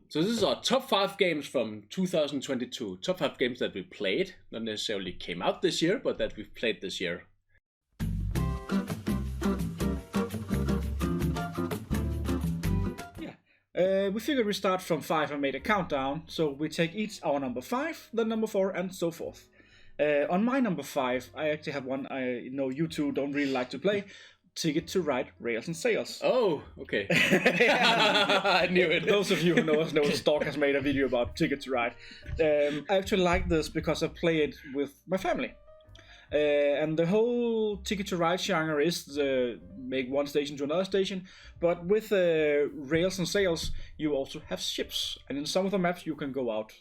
So this is our top 5 games from 2022. Top 5 games that we played, not necessarily came out this year, but that we've played this year. We figured we start from 5 and made a countdown, so we take each our number 5, then number 4, and so forth. On my number 5, I actually have one I know you two don't really like to play, Ticket to Ride Rails and Sails. Oh, okay. I knew it. Those of you who know us know Storc has made a video about Ticket to Ride. I actually like this because I play it with my family. And the whole Ticket to Ride genre is the make one station to another station, but with rails and sails you also have ships, and in some of the maps you can go out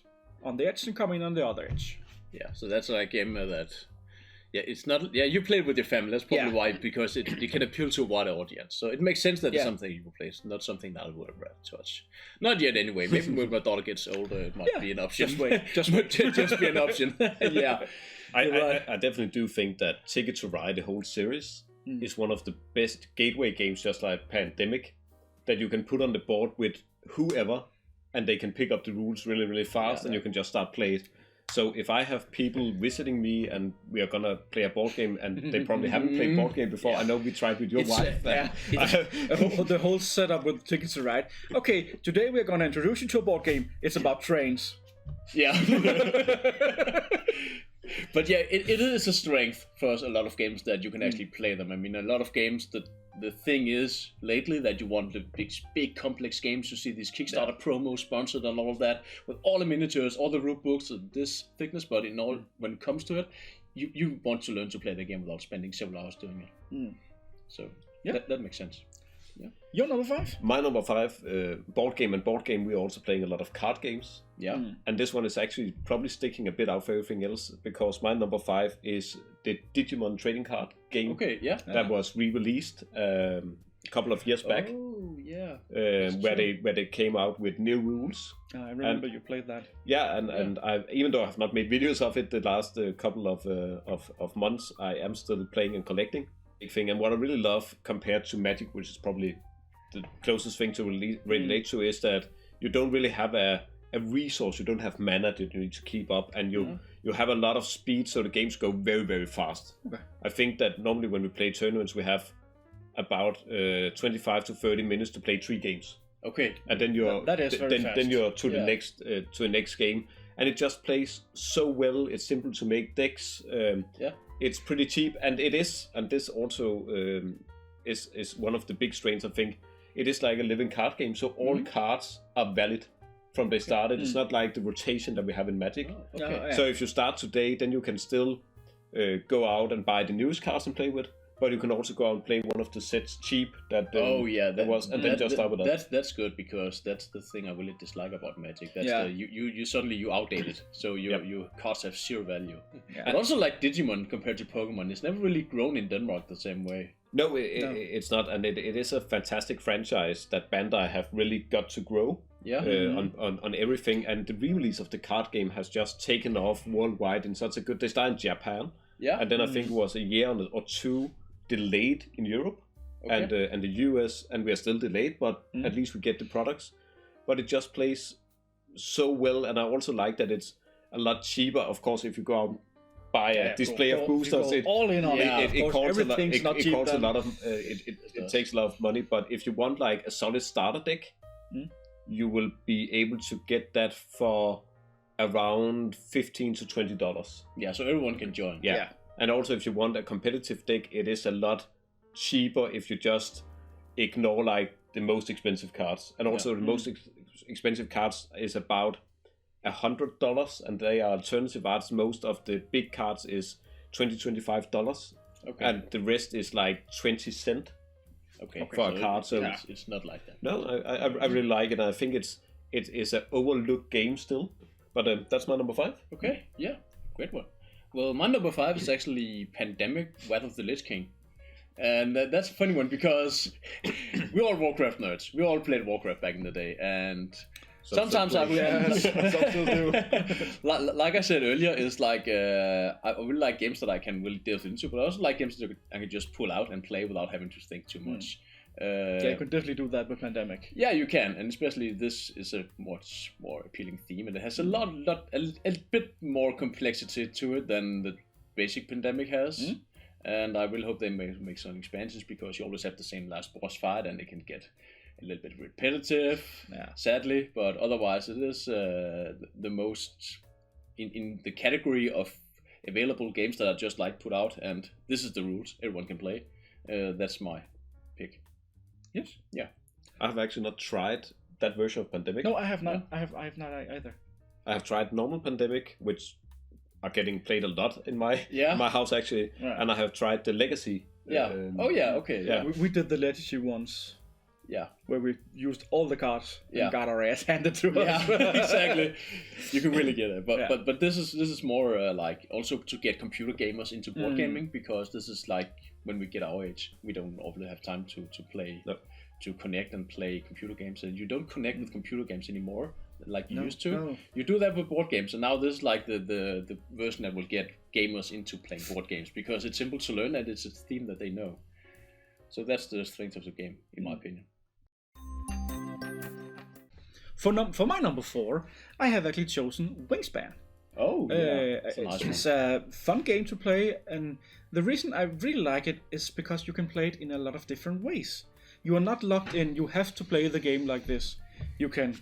on the edge and come in on the other edge. Yeah, so that's like a game that, it's not, you play it with your family, that's probably why, because it can appeal to a wider audience, so it makes sense that it's something you will play, it's not something that I would have rather touch. Not yet anyway, maybe when my daughter gets older it might be an option. Just wait, just be an option. Yeah. I definitely do think that Ticket to Ride, the whole series, is one of the best gateway games, just like Pandemic, that you can put on the board with whoever, and they can pick up the rules really, really fast, and you can just start playing it. So if I have people visiting me and we are gonna play a board game, and they probably haven't played board game before, I know we tried with your wife. The whole setup with Ticket to Ride. Okay, today we're gonna introduce you to a board game. It's about trains. Yeah. But yeah, it is a strength for us, a lot of games that you can actually play them. I mean, a lot of games, the thing is lately that you want the big complex games. You see these Kickstarter promos sponsored and all of that, with all the miniatures, all the rule books, and this thickness, but when it comes to it, you want to learn to play the game without spending several hours doing it. So that makes sense. Yeah. Your number 5? My number 5, board game. We're also playing a lot of card games. Yeah. And this one is actually probably sticking a bit out for everything else, because my number 5 is the Digimon trading card game. Okay, yeah. That was re-released a couple of years back. Oh, yeah. Where they came out with new rules. I remember you played that. Yeah, and I've, even though I have not made videos of it the last couple of months, I am still playing and collecting. Big thing, and what I really love compared to Magic, which is probably the closest thing to relate to, is that you don't really have a resource. You don't have mana that you need to keep up, and you have a lot of speed, so the games go very, very fast. Okay. I think that normally when we play tournaments, we have about 25 to 30 minutes to play 3 games. Okay, and then you're then you're to the next game, and it just plays so well. It's simple to make decks. It's pretty cheap, and it is, and this also is one of the big strengths. I think it is like a living card game, so all cards are valid from they started. It's not like the rotation that we have in Magic. Oh, okay. So if you start today, then you can still go out and buy the newest cards and play with. But you can also go out and play one of the sets cheap that then just start with that. That's good, because that's the thing I really dislike about Magic. That's you suddenly outdate it, so your cards have zero value. Yeah. And also, like Digimon compared to Pokemon, it's never really grown in Denmark the same way. No, it's not, and it is a fantastic franchise that Bandai have really got to grow. On everything, and the re-release of the card game has just taken off worldwide in such a good. They started in Japan, and then I think it was a year or two delayed in Europe and the US, and we are still delayed, but at least we get the products. But it just plays so well, and I also like that it's a lot cheaper. Of course, if you go out and buy a display of boosters, it takes a lot of money. But if you want like a solid starter deck, you will be able to get that for around $15 to $20. Yeah, so everyone can join. Yeah. And also, if you want a competitive deck, it is a lot cheaper if you just ignore like the most expensive cards. And also, the most expensive cards is about $100, and they are alternative arts. Most of the big cards is $20-$25, and the rest is like 20 cents. For a card, so it's not like that. No, I really like it. And I think it is an overlooked game still, but that's my number 5. Okay, yeah, great one. Well, my number 5 is actually Pandemic: Wrath of the Lich King, and that's a funny one because we're all Warcraft nerds. We all played Warcraft back in the day, and sometimes I still do. Like I said earlier, it's like I really like games that I can really delve into, but I also like games that I can just pull out and play without having to think too much. You can definitely do that with Pandemic. Yeah, you can, and especially this is a much more appealing theme, and it has a bit more complexity to it than the basic Pandemic has. And I really hope they make some expansions, because you always have the same last boss fight, and it can get a little bit repetitive, sadly. But otherwise, it is the most in the category of available games that are just like put out, and this is the rules everyone can play. That's my pick. Yes. Yeah. I have actually not tried that version of Pandemic. No, I have not. I have not either. I have tried normal Pandemic, which are getting played a lot in my house actually, and I have tried the Legacy. Yeah. Okay. Yeah. We did the Legacy once. Yeah. Where we used all the cards and got our ass handed to us. Yeah, exactly. You can really get it. But this is more like also to get computer gamers into board gaming, because this is like when we get our age, we don't often have time to play, to connect and play computer games, and you don't connect with computer games anymore like you used to. No. You do that with board games, and now this is like the version that will get gamers into playing board games, because it's simple to learn and it's a theme that they know. So that's the strength of the game, in my opinion. For my number 4, I have actually chosen Wingspan. Oh, yeah. It's a fun game to play, and the reason I really like it is because you can play it in a lot of different ways. You are not locked in, you have to play the game like this. You can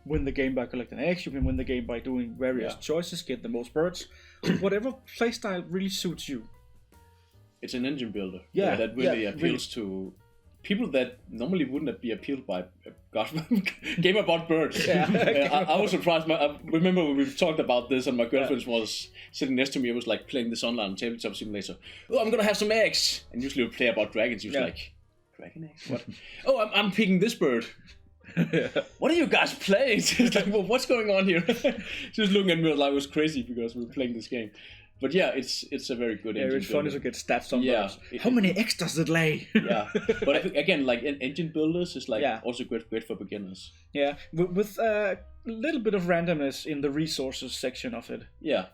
win the game by collecting eggs, you can win the game by doing various choices, get the most birds. Whatever playstyle really suits you. It's an engine builder that really appeals to people that normally wouldn't be appealed by a game about birds. I was surprised. I remember when we talked about this, and my girlfriend was sitting next to me. I was like playing this online tabletop simulator. Oh, I'm gonna have some eggs. And usually we play about dragons. She was like, dragon eggs? What? Oh, I'm picking this bird. What are you guys playing? She's like, well, what's going on here? She was looking at me like I was crazy because we were playing this game. But yeah, it's a very good engine it's funny to get stats on those. How many eggs does it lay? But again, like engine builders is like also great for beginners. Yeah, with a little bit of randomness in the resources section of it. Yeah,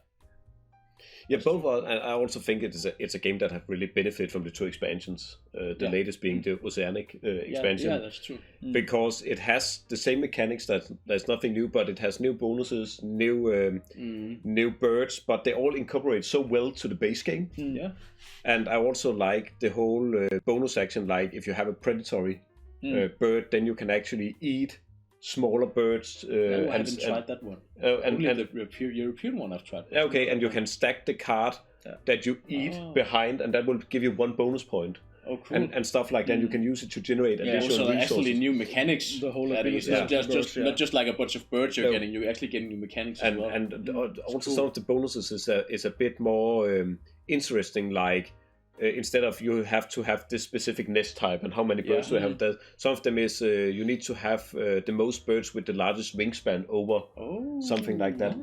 both are, and I also think it's a game that have really benefited from the 2 expansions. The latest being the Oceanic expansion. Yeah, that's true. Because it has the same mechanics. There's nothing new, but it has new bonuses, new birds, but they all incorporate so well to the base game. Yeah. And I also like the whole bonus action. Like if you have a predatory bird, then you can actually eat smaller birds. I haven't tried that one. Only the European one I've tried. Okay, and you can stack the card that you eat behind, and that will give you 1 bonus point. Oh, cool. And stuff like that. You can use it to generate additional resources. Actually new mechanics. The whole not just like a bunch of birds you're getting. You actually get new mechanics as well. And also some of the bonuses is a bit more interesting. Like instead of you have to have this specific nest type and how many birds do you have, that some of them is you need to have the most birds with the largest wingspan over something like that.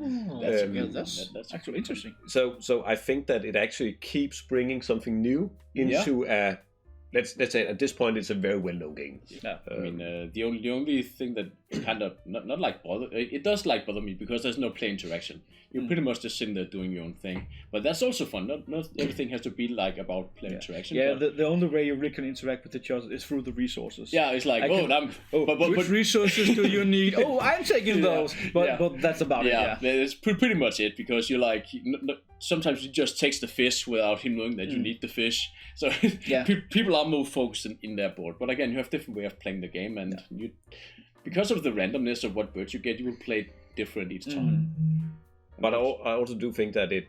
That's actually interesting. So I think that it actually keeps bringing something new into a let's say at this point it's a very well-known game. I mean the only thing that kind of not like bother it does like bother me because there's no play interaction. You're pretty much just sitting there doing your own thing, but that's also fun. Not everything has to be like about play interaction. Yeah, the only way you really can interact with each other is through the resources. Yeah, it's like which resources do you need? Oh, I'm taking those. But that's about it. Yeah, it's pretty much it, because you're like sometimes you just takes the fish without him knowing that you need the fish. So people are more focused in their board. But again, you have different way of playing the game, and you because of the randomness of what birds you get, you will play different each time. But I also do think that it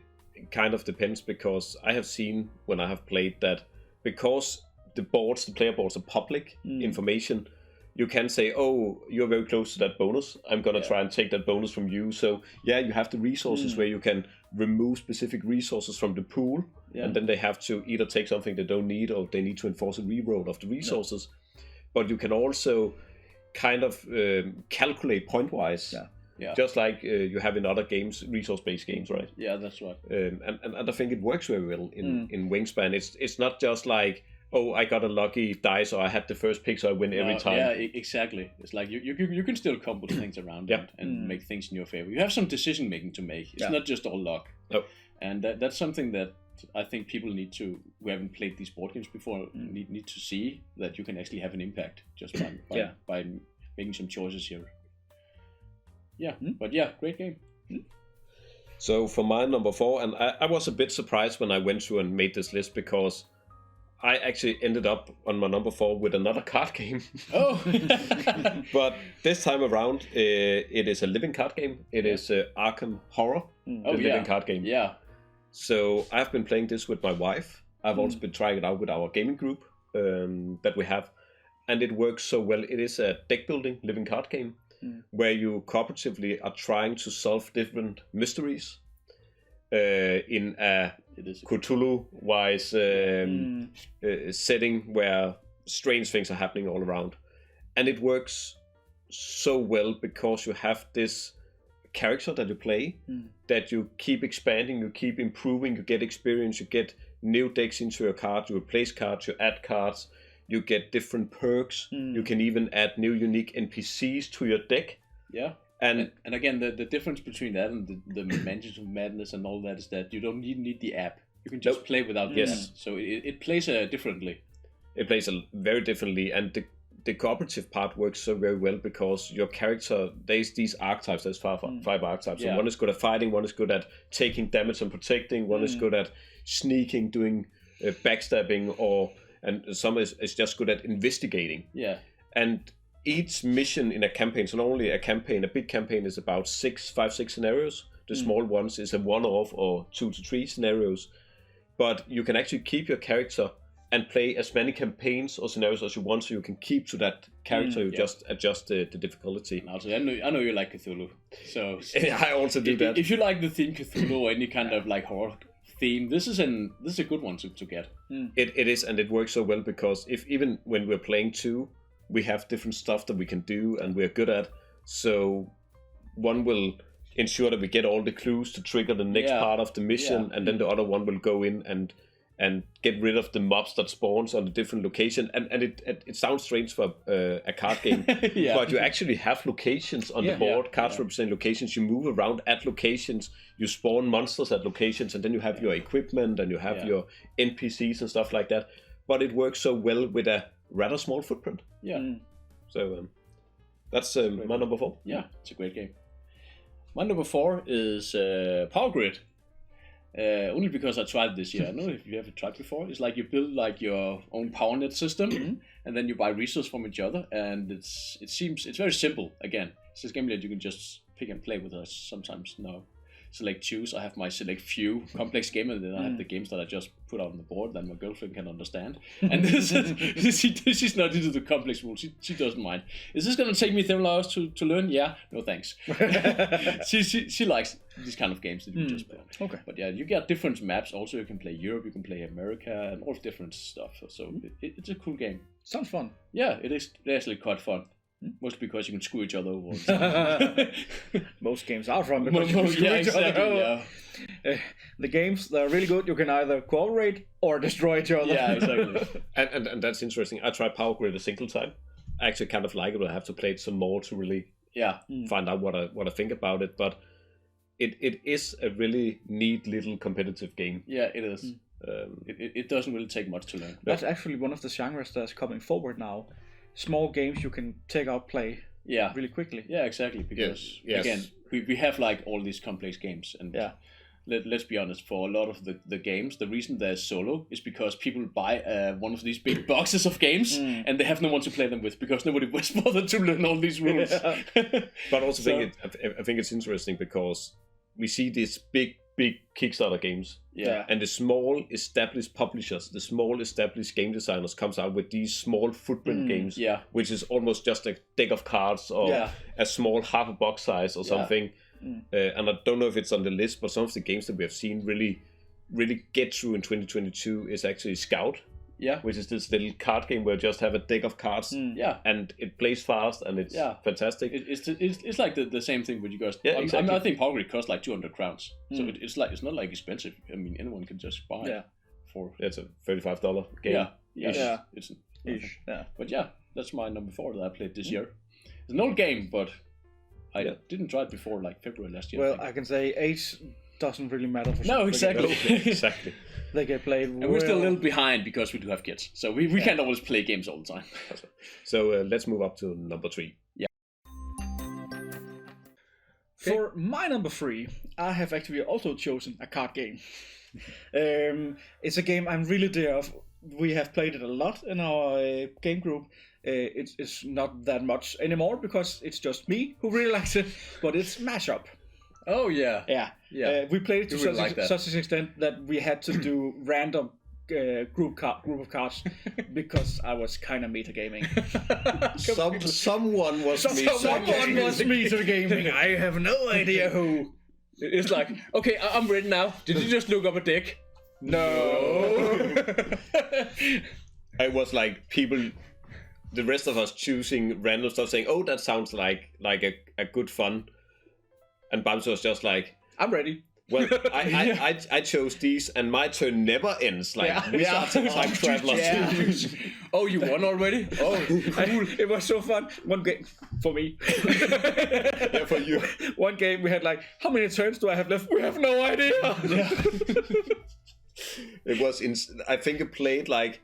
kind of depends, because I have seen when I have played that because the player boards are public information, you can say, oh, you're very close to that bonus. I'm going to try and take that bonus from you. So you have the resources where you can remove specific resources from the pool. And then they have to either take something they don't need, or they need to enforce a reroll of the resources. But you can also kind of calculate point-wise. Just like you have in other games, resource-based games, right? Yeah, that's right. And I think it works very well in Wingspan. It's not just like, oh, I got a lucky dice, or I had the first pick, so I win every time. Yeah, exactly. It's like you can still combo things around and make things in your favor. You have some decision making to make. It's not just all luck. No. And that's something that I think people who haven't played these board games before need to see that you can actually have an impact just by making some choices here. Yeah, but yeah, great game. So for my number 4, and I was a bit surprised when I went through and made this list because I actually ended up on my number 4 with another card game. Oh! But this time around, it is a living card game. It is Arkham Horror, the living card game. Yeah. So I've been playing this with my wife. I've also been trying it out with our gaming group that we have. And it works so well. It is a deck building living card game where you cooperatively are trying to solve different mysteries in a Cthulhu-wise setting where strange things are happening all around. And it works so well because you have this character that you play that you keep expanding, you keep improving, you get experience, you get new decks into your cards, you replace cards, you add cards, you get different perks, you can even add new unique NPCs to your deck. Yeah. And again, the difference between that and the Mansions of Madness and all that is that you don't need the app. You can just play without the app. So it plays differently. It plays very differently, and the cooperative part works so very well because your character, there's these archetypes, there's five archetypes. So one is good at fighting, one is good at taking damage and protecting, one is good at sneaking, doing backstabbing, and some is just good at investigating. Yeah. And each mission in a campaign, so normally a big campaign is about 5-6 scenarios. The small ones is a one-off or 2 to 3 scenarios. But you can actually keep your character and play as many campaigns or scenarios as you want, so you can keep to that character. You just adjust the difficulty. Also, I know you like Cthulhu, so I also do that. If you like the theme Cthulhu or any kind of like horror theme, this is a good one to get. It is, and it works so well because even when we're playing 2, we have different stuff that we can do and we're good at. So one will ensure that we get all the clues to trigger the next part of the mission, and then the other one will go in and get rid of the mobs that spawns on a different location. And it sounds strange for a card game, but you actually have locations on the board. Cards represent locations. You move around at locations. You spawn monsters at locations, and then you have your equipment and you have your NPCs and stuff like that. But it works so well with a rather small footprint. Yeah. So that's my number 4. Yeah, it's a great game. My number 4 is Power Grid. Only because I tried this year. I don't know if you ever tried before. It's like you build like your own power net system, and then you buy resources from each other, and it's very simple. Again, it's this game that you can just pick and play with us sometimes. Now, select choose. I have my select few complex game, and then I have the games that I just put out on the board that my girlfriend can understand. And she's not into the complex rules. She doesn't mind. Is this going to take me 10 hours to learn? Yeah. No thanks. she likes these kind of games that you just play. Okay. But yeah, you get different maps. Also, you can play Europe, you can play America, and all different stuff. So it's a cool game. Sounds fun. Yeah, it is. It's actually quite fun. Mostly because you can screw each other over all the time. Most games are fun because you can screw each other over. The games that are really good, you can either cooperate or destroy each other. Yeah, exactly. and that's interesting. I tried Power Grid a single time. I actually kind of like it, but I have to play it some more to really find out what I think about it. But it is a really neat little competitive game. Yeah, it is. It doesn't really take much to learn. That's actually one of the genres that's coming forward now. Small games you can take out, play really quickly. Yeah, exactly. Because again, we have like all these complex games, and let's be honest, for a lot of the games, the reason there's solo is because people buy one of these big boxes of games and they have no one to play them with because nobody was bothered to learn all these rules. But also I think it's interesting because we see these big Kickstarter games. Yeah. And the small established publishers, the small established game designers comes out with these small footprint games, which is almost just a deck of cards or a small half a box size or something. And I don't know if it's on the list, but some of the games that we have seen really get through in 2022 is actually Scout. Yeah, which is this little card game where you just have a deck of cards, and it plays fast and it's fantastic. It's like the same thing with you guys. Yeah, exactly. I think Power Grid costs like 200 crowns, so it's not like expensive. I mean, anyone can just buy. Yeah. It's a $35 game. Yeah. It's ish. Yeah. But yeah, that's my number 4 that I played this year. It's an old game, but I didn't try it before like February last year. Well, I can say 8 doesn't really matter for No, some. exactly. Exactly. They get played. And we're still a little behind because we do have kids, so we can't always play games all the time. So let's move up to number 3. Yeah. For my number 3, I have actually also chosen a card game. It's a game I'm really dear of. We have played it a lot in our game group. It's not that much anymore because it's just me who really likes it, but it's Mashup. Oh yeah. Yeah. We played it to really such an extent that we had to do random group of cards because I was kind of metagaming. Someone was Someone was metagaming. I have no idea who. It's like, okay, I'm ready now. Did you just look up a deck? No. I was like people, the rest of us choosing random stuff, saying, "Oh, that sounds like a good fun," and Bamse was just like, I'm ready. Well, I chose these, and my turn never ends. Like we are time travelers. Yeah. Oh, you won already? Oh, cool! It was so fun. One game for me. Yeah, for you. One game we had like, how many turns do I have left? We have no idea. Yeah. It was. I think it played like.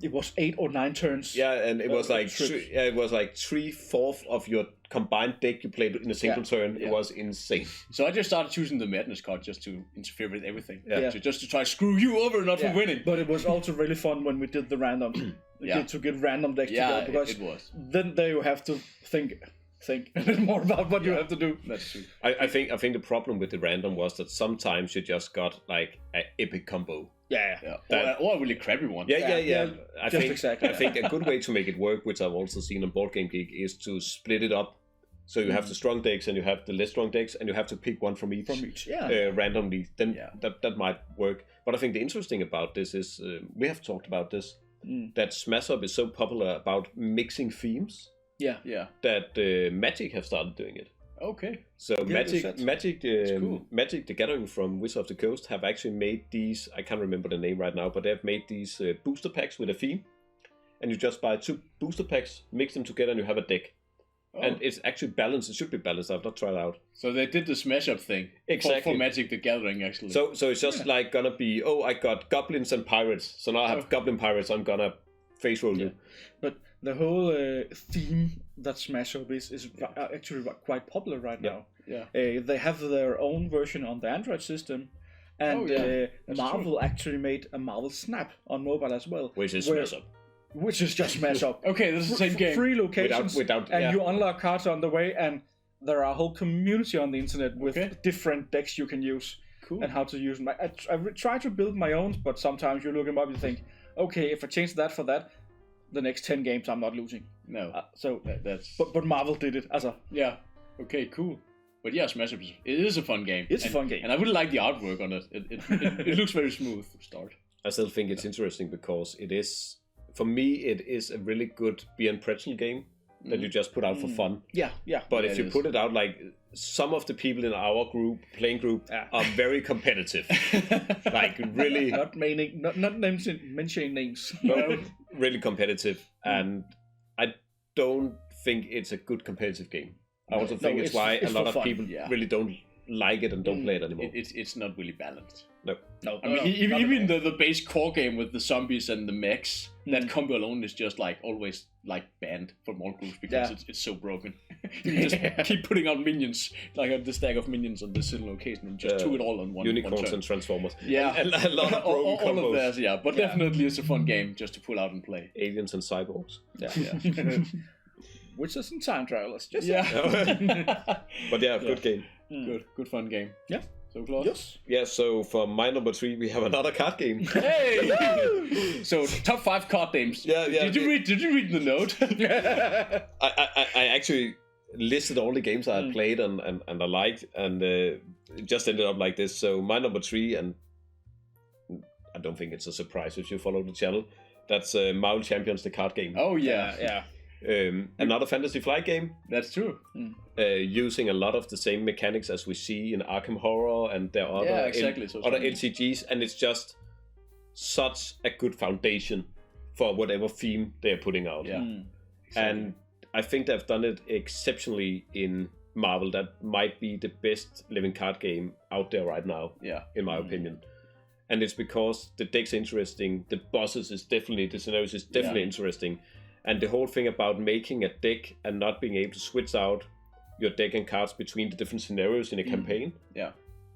It was 8 or 9 turns. Yeah, and it was like it was like 3/4 of your combined deck you played in a single turn. It was insane. So I just started choosing the madness card just to interfere with everything. Yeah. Just to try to screw you over, not for winning. But it was also really fun when we did the random. To get random decks together because it was. Then there you have to think a little more about what you have to do. That's true. I think the problem with the random was that sometimes you just got like an epic combo. Or a really crappy one. Yeah. I exactly. think a good way to make it work, which I've also seen on Board Game Geek, is to split it up. So you have the strong decks and you have the less strong decks, and you have to pick one from each. Randomly. Then that might work. But I think the interesting about this is we have talked about this that Smash Up is so popular about mixing themes. Yeah. That Magic have started doing it. Okay. So Magic, cool. Magic the Gathering from Wizards of the Coast have actually made these. I can't remember the name right now, but they have made these booster packs with a theme, and you just buy 2 booster packs, mix them together, and you have a deck. Oh. And it's actually balanced. It should be balanced. I've not tried it out. So they did the Smash Up thing exactly for Magic the Gathering, actually. So it's just like gonna be, I got goblins and pirates. So now I have goblin pirates. I'm gonna face roll you. But the whole theme that Smash Up is actually quite popular right now. Yeah. They have their own version on the Android system, and Marvel actually made a Marvel Snap on mobile as well, which is Smash Up. Which is just Smash Up. Okay, this is the same game. 3 locations, without you unlock cards on the way, and there are a whole community on the internet with different decks you can use. Cool. And how to use them. I try to build my own, but sometimes you look them up and think, okay, if I change that for that, the next 10 games I'm not losing. No. That's. But Marvel did it. Yeah. Okay. Cool. But yeah, Smash Up is a fun game. It's a fun game, and I really like the artwork on it. It looks very smooth to start. I still think it's interesting because it is, for me, it is a really good beer and pretzel game that you just put out for fun. Yeah. But if you put it out, like some of the people in our playing group are very competitive. Like really not mentioning names. No, really competitive, and I don't think it's a good competitive game. I also think it's why a lot of people really don't like it and don't play it anymore. It's not really balanced. No. I mean, even the base core game with the zombies and the mechs, that combo alone is just like always like banned from all groups because it's so broken. You just keep putting out minions, like the stack of minions on this little location, and just do it all on one. Unicorns one turn. and Transformers. Yeah, a lot of broken combos. All of that, but definitely it's a fun game just to pull out and play. Aliens and cyborgs. Yeah. Witches and time travelers. But good game. Good fun game. Yeah. So Claus? Yes. Yeah, so for my number 3 we have another card game. Hey! So top 5 card games. Yeah. Did you read the note? I actually listed all the games I had played and I liked, and it just ended up like this. So my number 3, and I don't think it's a surprise if you follow the channel, that's Marvel Champions, the card game. Oh yeah. Another Fantasy Flight game. That's true. Using a lot of the same mechanics as we see in Arkham Horror and there are other LCGs, and it's just such a good foundation for whatever theme they're putting out. Yeah. And I think they've done it exceptionally in Marvel, that might be the best living card game out there right now. Yeah. In my opinion. And it's because the deck's interesting, the bosses is definitely, the scenarios is definitely interesting. And the whole thing about making a deck and not being able to switch out your deck and cards between the different scenarios in a campaign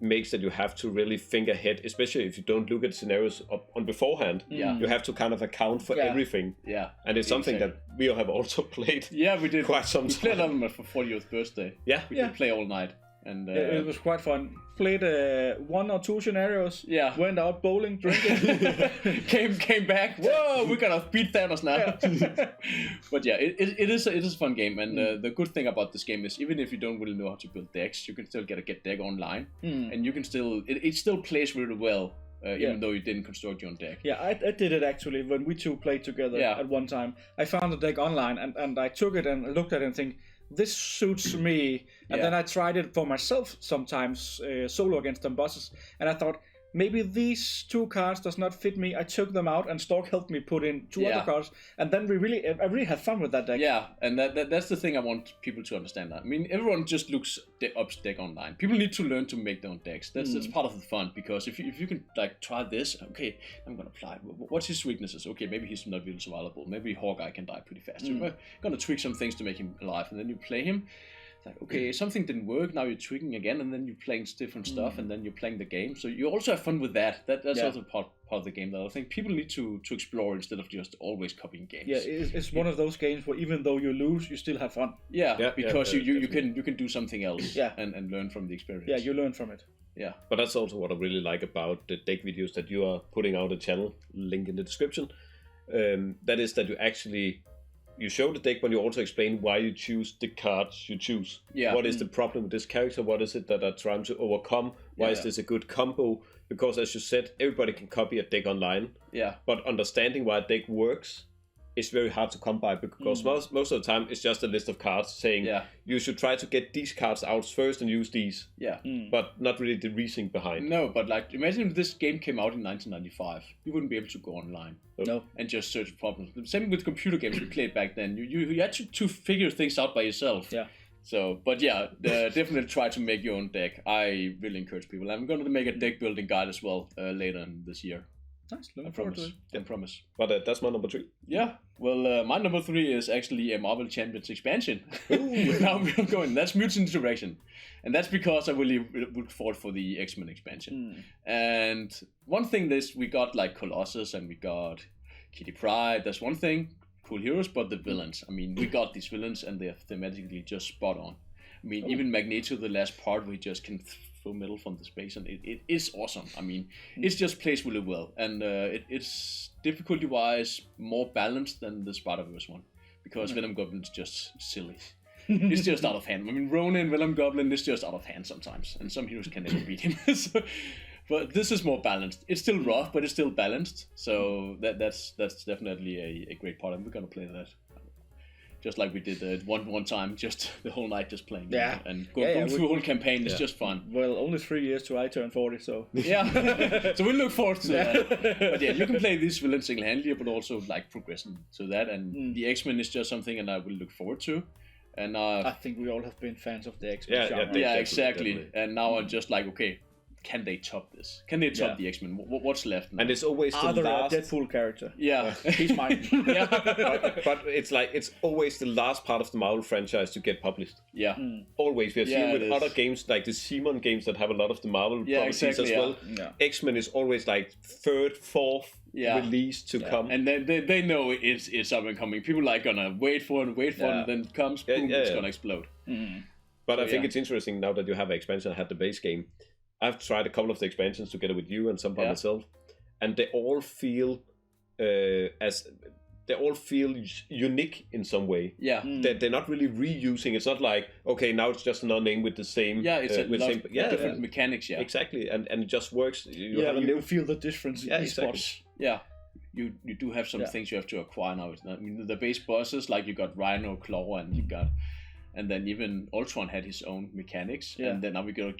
makes that you have to really think ahead, especially if you don't look at scenarios on beforehand. You have to kind of account for everything. And it's something that we have also played. We did quite some time. We played on for 40th birthday. We did play all night. And it was quite fun. Played 1 or 2 scenarios. Went out bowling, drinking. came back. Whoa, we're gonna beat Thanos now. But it is a fun game, and the good thing about this game is even if you don't really know how to build decks, you can still get deck online, and you can still it still plays really well. Even though you didn't construct your own deck. I did it actually when we two played together at one time. I found a deck online and I took it and looked at it and think, this suits me. And then I tried it for myself sometimes, solo against some bosses. And I thought, maybe these 2 cards does not fit me. I took them out and Storc helped me put in 2 other cards. And then I really had fun with that deck. And that's the thing I want people to understand. I mean, everyone just looks up deck online. People need to learn to make their own decks. That's part of the fun, because if you can like try this, okay, I'm gonna apply. What's his weaknesses? Okay, maybe he's not really survivable. Maybe Hawkeye can die pretty fast. So we're gonna tweak some things to make him alive, and then you play him. Like, okay, something didn't work, now you're tweaking again, and then you're playing different stuff, and then you're playing the game. So you also have fun with that. That's also part of the game that I think people need to explore instead of just always copying games. It's one of those games where even though you lose, you still have fun. Because you can do something else and learn from the experience. Yeah, you learn from it. Yeah. But that's also what I really like about the deck videos that you are putting out on the channel, link in the description. That is that you actually... You show the deck, but you also explain why you choose the cards you choose. What is the problem with this character? What is it that I'm trying to overcome? Why is this a good combo? Because as you said, everybody can copy a deck online. But understanding why a deck works is very hard to come by, because most of the time it's just a list of cards saying you should try to get these cards out first and use these. But not really the reasoning behind. No, but like imagine if this game came out in 1995, you wouldn't be able to go online and just search for problems. The same with computer games we played back then. You had to figure things out by yourself. So, but definitely try to make your own deck. I really encourage people. I'm going to make a deck building guide as well later in this year. Nice, looking forward to it. I promise. But that's my number 3. Yeah, well, my number 3 is actually a Marvel Champions expansion. Now we're going. That's Mutant Direction, and that's because I really look forward for the X-Men expansion. And one thing is we got like Colossus and we got Kitty Pryde. That's one thing, cool heroes, but the villains. I mean, we got these villains and they're thematically just spot on. I mean, even Magneto, the last part, we just can throw metal from the space, and it is awesome. I mean, it just plays really well, and it's difficulty-wise more balanced than the Spider-Verse one, because Venom Goblin's just silly. It's just out of hand. I mean, Ronan, Venom Goblin is just out of hand sometimes, and some heroes can never beat him. But this is more balanced. It's still rough, but it's still balanced. So that's definitely a great part, and we're gonna play that. Just like we did one time, just the whole night just playing. And going through the whole campaign is just fun. Well, only 3 years till I turn 40, so... So we look forward to that. But you can play this villain single-handedly, but also like progressing to that. And the X-Men is just something that I will look forward to. And I think we all have been fans of the X-Men genre. Yeah, exactly. Definitely. And now I'm just like, okay, can they top this? Can they top the X-Men? What's left now? And it's always the last... Deadpool character. Yeah. He's mine. But it's like, it's always the last part of the Marvel franchise to get published. Always. We have seen with other games, like the Simon games that have a lot of the Marvel properties as well. X-Men is always like 3rd, 4th release to come. And then they know it's up and coming. People are like gonna wait for it, and then it comes, boom, it's gonna explode. But I think it's interesting now that you have an expansion. I had the base game. I've tried a couple of the expansions together with you and some by myself, and they all feel unique in some way. They're not really reusing. It's not like, okay, now it's just another name with the same. Different mechanics. Exactly, and it just works. You feel the difference in these spots. You do have some things you have to acquire now. I mean, the base bosses, like you got Rhino, Claw, and then even Ultron had his own mechanics, and then now we got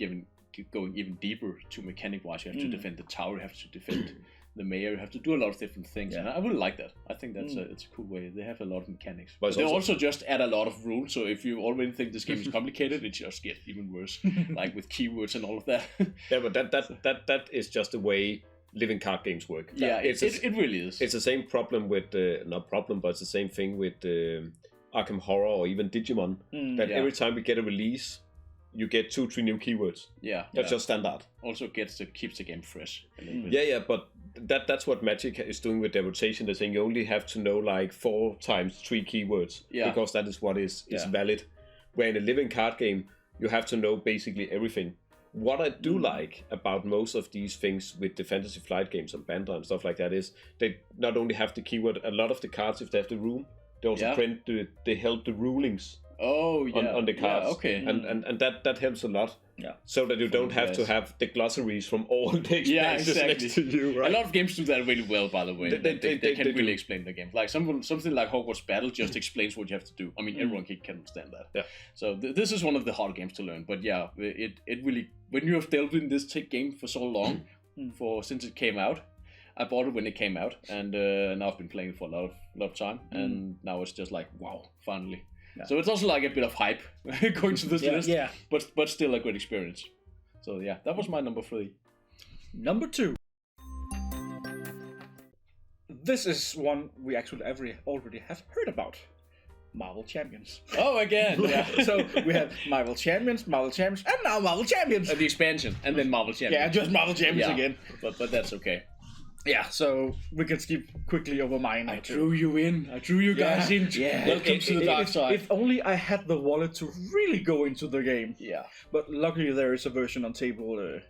going even deeper to mechanic wise. You have to defend the tower, you have to defend the mayor. You have to do a lot of different things, and I really like that. I think that's it's a cool way. They have a lot of mechanics, but they also just add a lot of rules. So if you already think this game is complicated, it just gets even worse, like with keywords and all of that. Yeah, but that is just the way living card games work. Yeah, it really is. It's the same problem with not problem, but it's the same thing with Arkham Horror or even Digimon. Every time we get a release, you get 2-3 new keywords. Yeah, that's just standard. Also keeps the game fresh. But that's what Magic is doing with their rotation. They're saying you only have to know like 4 times 3 keywords because that is what is valid. Where in a living card game, you have to know basically everything. What I do like about most of these things with the Fantasy Flight games and Bandai and stuff like that is they not only have the keyword, a lot of the cards, if they have the room, they also print they help the rulings on the cards. Yeah, okay. And that helps a lot. Yeah. So that you don't have to have the glossaries from all the expansions next to you, right? A lot of games do that really well, by the way. They can really explain the game. Like something like Hogwarts Battle just explains what you have to do. I mean, everyone can understand that. Yeah. So this is one of the hard games to learn. But yeah, it really, when you have dealt in this game for so long, since it came out, I bought it when it came out, and now I've been playing it for a lot of time, and now it's just like, wow, finally. Yeah. So it's also like a bit of hype going to this list, but still a good experience. So yeah, that was my number 3. Number 2. This is one we actually already have heard about. Marvel Champions. Oh, again, yeah. So we have Marvel Champions, and now Marvel Champions. The expansion, and then Marvel Champions. Yeah, just Marvel Champions again. But that's okay. Yeah, so we can skip quickly over mine. I drew you in. I drew you guys in. Yeah. Welcome to the dark side. If only I had the wallet to really go into the game. Yeah. But luckily there is a version on tabletop.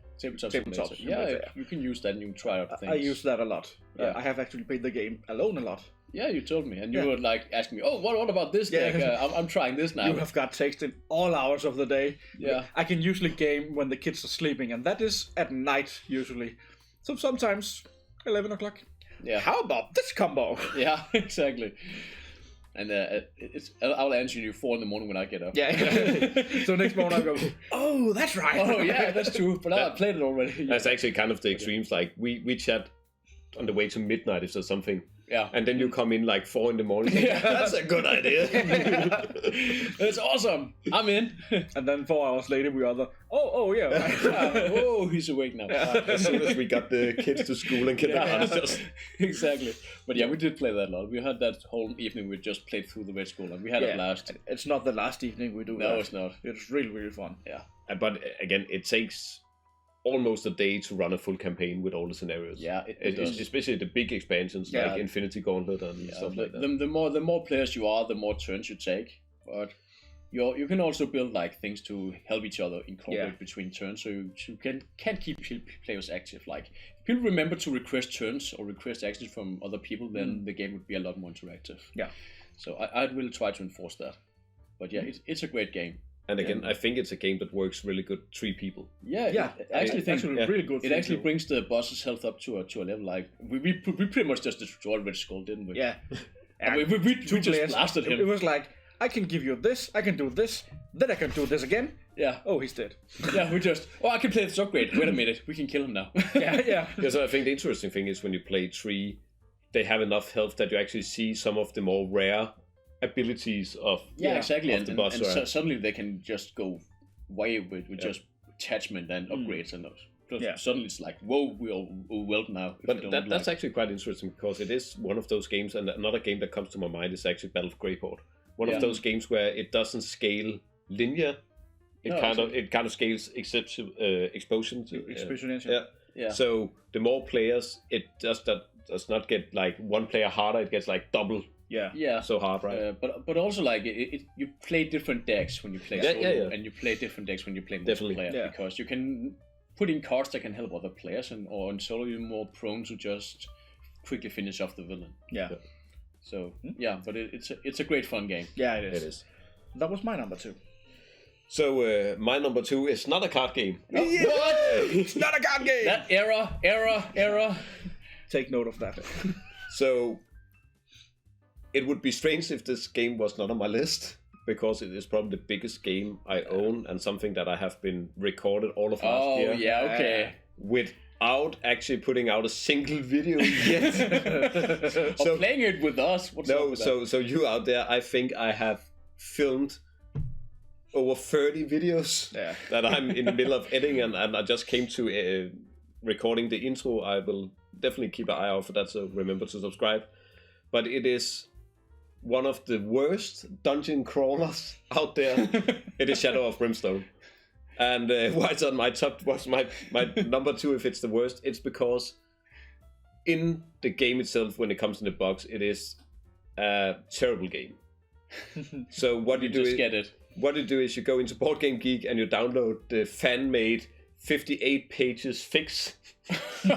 Yeah, you can use that and you can try out things. I use that a lot. Yeah. I have actually played the game alone a lot. Yeah, you told me, and you were like asking me, "Oh, what about this deck? I'm trying this now." You have got text in all hours of the day. Yeah, I can usually game when the kids are sleeping, and that is at night usually. So sometimes 11 o'clock. Yeah. How about this combo? Yeah, exactly. And I'll answer you 4 a.m. when I get up. Yeah. So next morning I'll go, oh, that's right. Oh, yeah, that's true. But I played it already. That's actually kind of the extremes. Like we chat on the way to midnight if there's something. Yeah. And then you come in like 4 a.m. Yeah. That's a good idea. That's awesome. I'm in. And then 4 hours later we are oh yeah. Oh, he's awake now. As soon as we got the kids to school and kindergarten. Exactly. But yeah, we did play that a lot. We had that whole evening we just played through the Red School and we had a blast. It's not the last evening we do that. No, it's not. It's really, really fun. Yeah. But again, it takes almost a day to run a full campaign with all the scenarios. Yeah, it does. Especially the big expansions like Infinity Gauntlet and stuff like that. The more players you are, the more turns you take. But you can also build like things to help each other incorporate between turns, so you can keep players active. Like if people remember to request turns or request actions from other people, then the game would be a lot more interactive. Yeah. So I'd really try to enforce that. But yeah, it's a great game. And again, I think it's a game that works really good 3 people. Yeah. I actually think really good. It actually brings the boss's health up to a level like we pretty much just destroyed Red Skull, didn't we? Yeah. We just blasted him. It was like, I can give you this, I can do this, then I can do this again. Yeah. Oh, he's dead. Yeah, I can play this upgrade. Wait a minute, we can kill him now. Yeah. So I think the interesting thing is when you play 3, they have enough health that you actually see some of the more rare abilities of exactly. Of the boss, and suddenly they can just go way with just attachment and upgrades and those. Suddenly it's like, whoa, we're all well now. But that's actually quite interesting because it is one of those games, and another game that comes to my mind is actually Battle of Greyport. One of those games where it doesn't scale linear. It kind of scales explosion. Yeah. So the more players, it does not get like one player harder. It gets like double. Yeah. So hard, right? But also like you play different decks when you play solo, and you play different decks when you play multiplayer because you can put in cards that can help other players, or in solo you're more prone to just quickly finish off the villain. Yeah. So but it's a great fun game. Yeah, it is. That was my number 2. So my number 2 is not a card game. What? It's not a card game. That error. Take note of that. So it would be strange if this game was not on my list, because it is probably the biggest game I own and something that I have been recorded all of last year. Oh, yeah, okay. With without actually putting out a single video yet. So playing it with us. What's up with that? So you out there, I think I have filmed over 30 videos that I'm in the middle of editing, and I just came to recording the intro. I will definitely keep an eye out for that, so remember to subscribe. But it is one of the worst dungeon crawlers out there. It is Shadow of Brimstone. And why it's on my top was my number 2 if it's the worst. It's because in the game itself, when it comes in the box, it is a terrible game. So what you do is get it. What you do is you go into Board Game Geek and you download the fan-made 58 pages fix for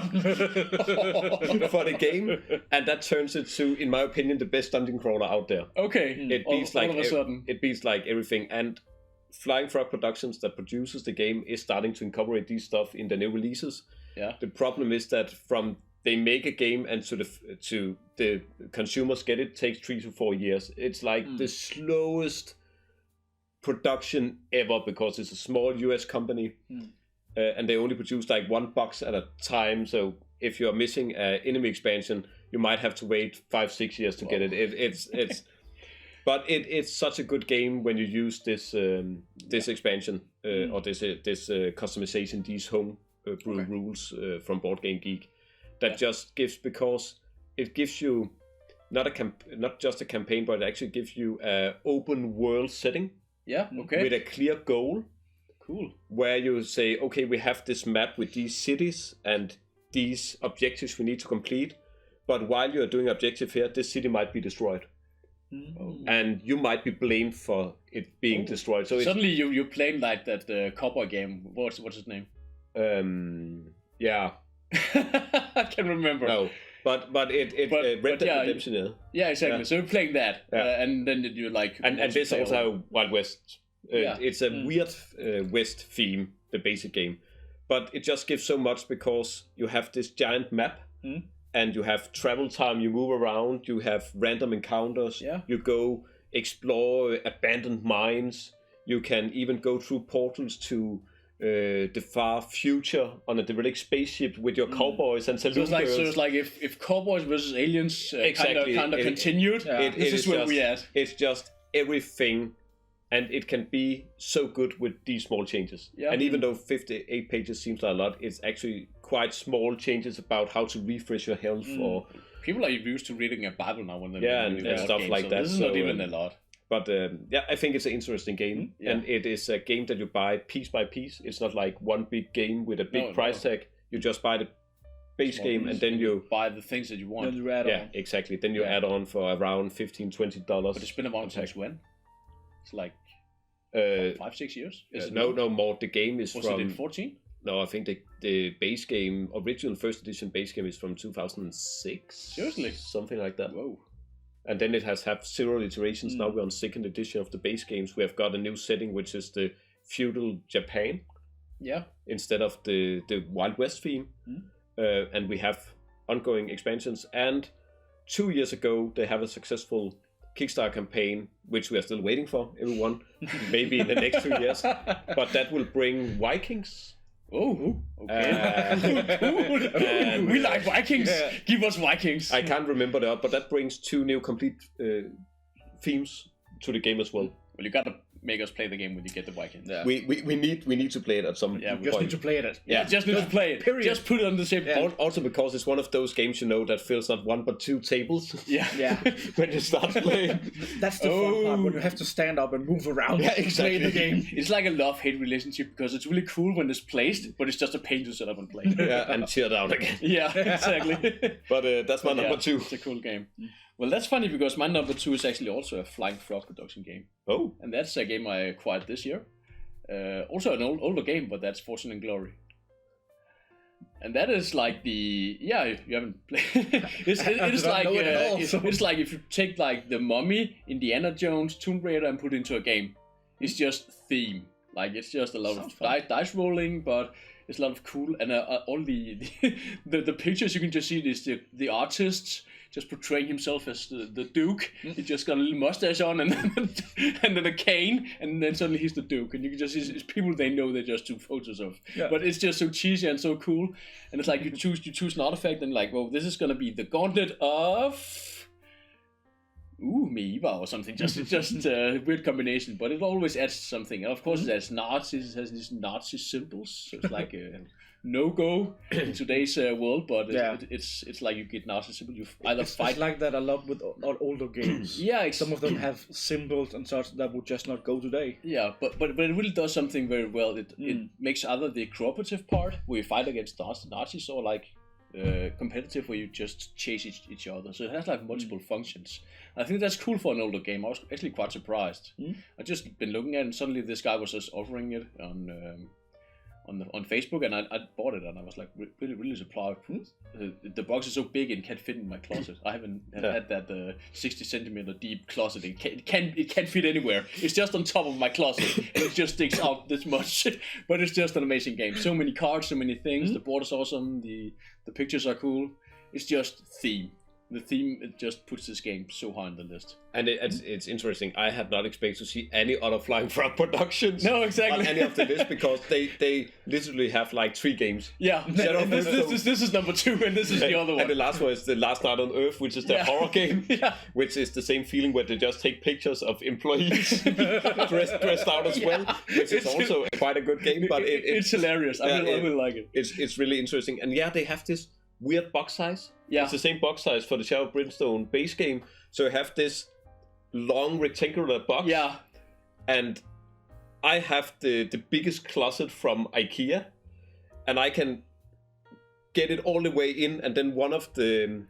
the game, and that turns it to, in my opinion, the best dungeon crawler out there. Okay. It beats all of a sudden. It beats like everything, and Flying Frog Productions that produces the game is starting to incorporate these stuff in the new releases. Yeah. The problem is that from they make a game and to the consumers get it takes 3 to 4 years. It's like the slowest production ever because it's a small US company and they only produce like 1 box at a time. So if you're missing an enemy expansion, you might have to wait 5-6 years to get it. It's but it's such a good game when you use this expansion or this customization, these home brew rules from Board Game Geek that just gives, because it gives you not just a campaign, but it actually gives you an open world setting. Yeah, okay. With a clear goal. Cool. Where you say, okay, we have this map with these cities and these objectives we need to complete. But while you're doing objective here, this city might be destroyed. And you might be blamed for it being destroyed. So suddenly you're playing like that cowboy game. What's his name? Yeah. I can't remember. No. But Red Dead Redemption. Yeah, exactly. Yeah. So you're playing that, and then you're like, and this also Wild West. It's a weird West theme, the basic game, but it just gives so much because you have this giant map, and you have travel time. You move around. You have random encounters. Yeah. You go explore abandoned mines. You can even go through portals to the far future on a derelict spaceship with your cowboys and saloon girls. So it's like if cowboys versus aliens exactly. kind of continued, this is where we at. It's just everything, and it can be so good with these small changes. Yeah. And even though 58 pages seems like a lot, it's actually quite small changes about how to refresh your health. Or people are used to reading a Bible now when they and stuff games, like so that. This is not even a lot. But I think it's an interesting game, and it is a game that you buy piece by piece. It's not like one big game with a big price tag. You just buy the base game, and then you buy the things that you want. Then you add on. Exactly. Then you add on for around $15-20. But it's been around since when? It's like 5-6 years. No more. The game is was from. Was it in 14? No, I think the base game, original first edition base game, is from 2006. Seriously? Something like that. Whoa. And then it has had several iterations. Now we're on 2nd edition of the base games. We have got a new setting, which is the feudal Japan. Yeah. Instead of the Wild West theme. And we have ongoing expansions. And 2 years ago, they have a successful Kickstarter campaign, which we are still waiting for, everyone. Maybe in the next 2 years. But that will bring Vikings. Oh, okay. Cool. We like Vikings. Give us Vikings. I can't remember that, but that brings 2 new complete themes to the game as well. Well, you gotta make us play the game when you get the Vikings. Yeah. We need to play it at some point. We just need to play it. Just need to play it. Period. Just put it on the same. Yeah. Also because it's one of those games, that fills not 1 but 2 tables. Yeah. When you start playing. That's the fun part, when you have to stand up and move around. Yeah, exactly. Play the game. It's like a love-hate relationship because it's really cool when it's placed, but it's just a pain to set up and play. And tear down again. Yeah, exactly. But that's my number 2. It's a cool game. Well, that's funny because my number 2 is actually also a Flying Frog production game. Oh. And that's a game I acquired this year. Also an older game, but that's Fortune and Glory. And that is like you haven't played. It's like if you take like the Mummy, Indiana Jones, Tomb Raider, and put it into a game. It's just theme. Like it's just a lot of dice rolling, but it's a lot of cool and all the pictures you can just see. Is the artists just portraying himself as the Duke. He just got a little mustache on and then a cane, and then suddenly he's the Duke. And you can just see it's people they know they just took photos of. Yeah. But it's just so cheesy and so cool. And it's like you choose an artifact and like, well, this is gonna be the gauntlet of Meva or something. Just a weird combination, but it always adds something. And of course, it has Nazis. It has these Nazi symbols. So it's like a no-go in today's world, but it's like you get Nazi symbols. You either fight. It's like that a lot with older games. Yeah, some of them have symbols and such that would just not go today. Yeah, but it really does something very well. It makes either the cooperative part where you fight against Nazis or like competitive where you just chase each other. So it has like multiple functions. I think that's cool for an older game. I was actually quite surprised. I just been looking at it and suddenly this guy was just offering it on Facebook, and I bought it, and I was like really surprised. The box is so big and can't fit in my closet. I haven't had that 60 centimeter deep closet. It can't fit anywhere. It's just on top of my closet. And it just sticks out this much. But it's just an amazing game. So many cards, so many things. The board is awesome. The pictures are cool. It's just theme. The theme, it just puts this game so high on the list. And it's interesting. I had not expected to see any other Flying Frog productions. No, exactly. On any of the list, because they literally have like 3 games. Yeah, this is number 2, and this is the other one. And the last one is The Last Night on Earth, which is the horror game, which is the same feeling where they just take pictures of employees dressed out as well, which is also quite a good game. But it's hilarious. I really like it. It's really interesting, and they have this weird box size. Yeah. It's the same box size for the Shadow of Brimstone base game. So you have this long rectangular box. Yeah. And I have the biggest closet from IKEA. And I can get it all the way in, and then one of the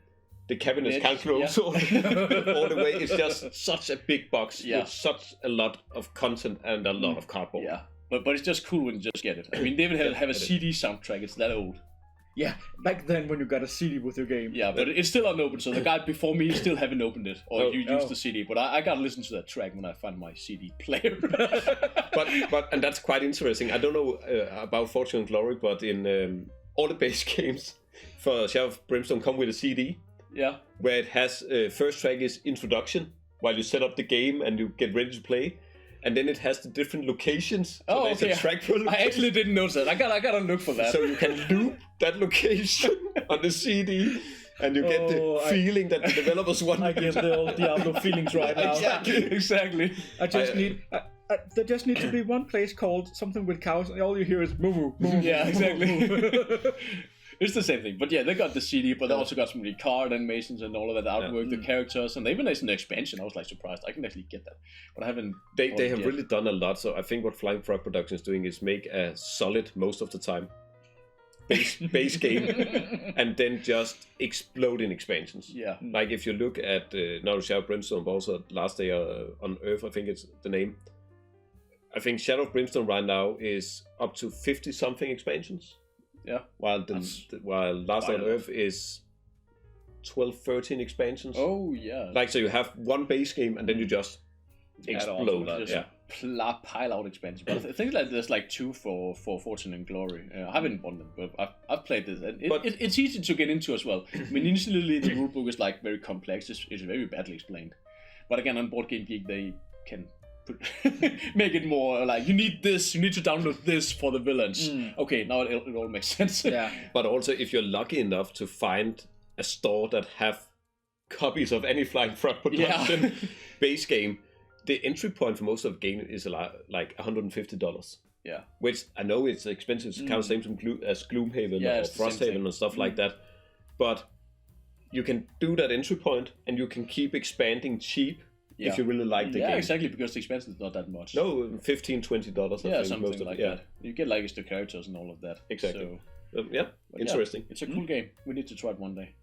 cabinets can't close all the way. It's just such a big box with such a lot of content and a lot of cardboard. Yeah. But it's just cool when you just get it. I mean, they even have a CD soundtrack. It's that old. Yeah, back then when you got a CD with your game. Yeah, but it's still unopened, so the guy before me still haven't opened it, or used the CD. But I gotta listen to that track when I find my CD player. but and that's quite interesting. I don't know about Fortune and Glory, but in all the base games for Shadow of Brimstone come with a CD. Yeah. Where it has first track is introduction, while you set up the game and you get ready to play. And then it has the different locations. So there's a track for I actually didn't notice that. I gotta look for that. So you can loop that location on the CD, and you get the feeling that the developers want. I get the old Diablo feelings right now. Exactly. There just need to be one place called something with cows, and all you hear is moo moo. Yeah, exactly. It's the same thing, but they got the CD, but they also got some really card animations and all of that artwork, the characters, and they even an expansion. I was like surprised. I can actually get that, but I haven't. They have really done a lot. So I think what Flying Frog Productions is doing is make a solid, most of the time, base game, and then just explode in expansions. Yeah. Like if you look at not Shadow of Brimstone, but also Last Day on Earth, I think it's the name. I think Shadow of Brimstone right now is up to 50 something expansions. Yeah. While Last on Earth is 12-13 expansions. Oh yeah. Like so you have one base game and then you just explode. Pile out expansions. But I think like there's like 2 for Fortune and Glory. I haven't bought them, but I've played this. And it's easy to get into as well. I mean, initially the rulebook is like very complex. It's very badly explained. But again, on Board Game Geek they can make it more like you need to download this for the villains. Okay, now it all makes sense. Yeah. But also if you're lucky enough to find a store that have copies of any Flying Frog production base game, the entry point for most of the game is like $150. Yeah. Which I know it's expensive. It's kind of same as Gloomhaven or Frosthaven and stuff like that. But you can do that entry point and you can keep expanding cheap. Yeah. If you really like the game. Yeah, exactly, because the expense is not that much. No, $15-20 I think. Something like that. You get like extra characters and all of that. Exactly. So, interesting. It's a cool game. We need to try it one day.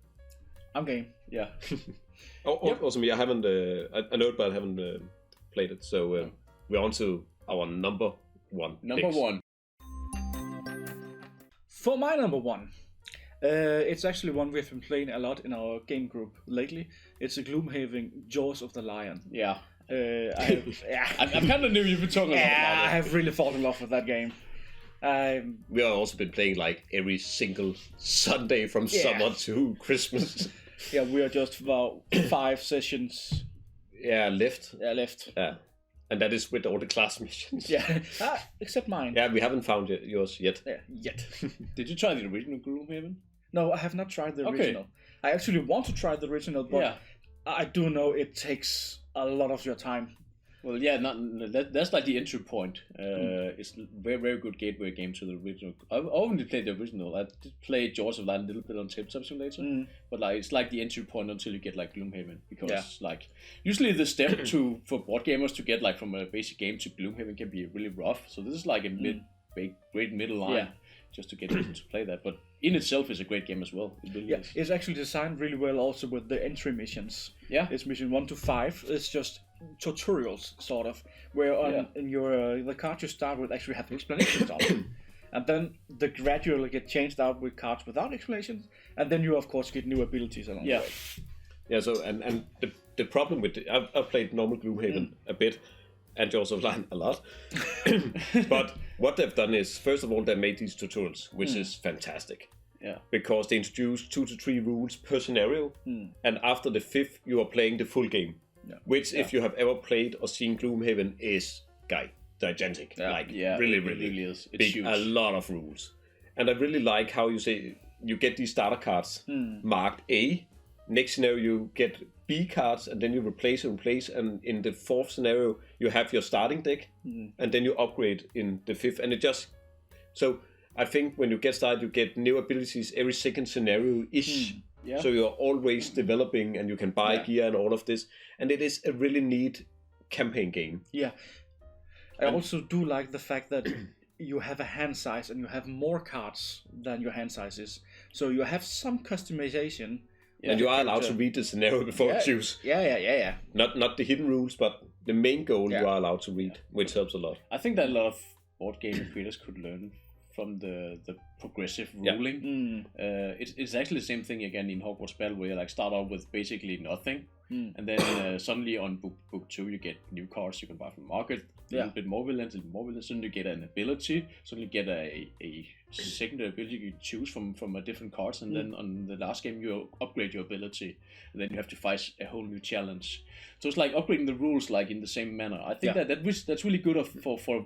I'm game. Yeah. Awesome. I haven't, I know it, but I haven't played it. So we're on to our number 1. Number 1. For my number 1. It's actually one we've been playing a lot in our game group lately. It's a Gloomhaven Jaws of the Lion. Yeah. I kind of knew you've been talking about it. I have really fallen in love with that game. We have also been playing like every single Sunday from summer to Christmas. Yeah, we are just about 5 sessions. Left. Yeah, left. Yeah, and that is with all the class missions. Yeah, except mine. Yeah, we haven't found yours yet. Yeah, yet. Did you try the original Gloomhaven? No, I have not tried the original. I actually want to try the original, but I do know it takes a lot of your time. Well, yeah, that's like the entry point. It's a very, very good gateway game to the original. I only played the original. I did play Jaws of Lion a little bit on Tabletop Simulator, but like it's like the entry point until you get like Gloomhaven, because like usually the step for board gamers to get like from a basic game to Gloomhaven can be really rough. So this is like a great middle line just to get people to play that. But in itself is a great game as well. It really is. It's actually designed really well also with the entry missions. Yeah, it's mission 1 to 5. It's just tutorials sort of, where in your the cards you start with actually have explanations on them, and then they gradually get changed out with cards without explanations, and then you of course get new abilities along the way. Yeah, so and the problem with I've played normal Gloomhaven a bit and Jaws of Lion a lot, but what they've done is, first of all, they made these tutorials, which is fantastic. Yeah, because they introduce 2 to 3 rules per scenario, and after the 5th you are playing the full game. Yeah. Which, if you have ever played or seen Gloomhaven, is gigantic. Really is. It's big. huge. A lot of rules, and I really like how you say you get these starter cards marked A. Next scenario you get B cards, and then you replace, and in the 4th scenario you have your starting deck, and then you upgrade in the 5th, and it just so. I think when you get started, you get new abilities every second scenario-ish. Yeah. So you're always developing, and you can buy gear and all of this. And it is a really neat campaign game. Yeah. I also do like the fact that you have a hand size, and you have more cards than your hand size is. So you have some customization. And you are allowed to read the scenario before you choose. Yeah. Not the hidden rules, but the main goal you are allowed to read, which helps a lot. I think that a lot of board game creators could learn from the progressive ruling. It's actually the same thing again in Hogwarts Battle, where you like start out with basically nothing, and then suddenly on book 2 you get new cards you can buy from market, a little bit more villains, suddenly you get an ability, suddenly you get a secondary ability you choose from a different cards, and then on the last game you upgrade your ability, and then you have to fight a whole new challenge. So it's like upgrading the rules like in the same manner. I think that's really good for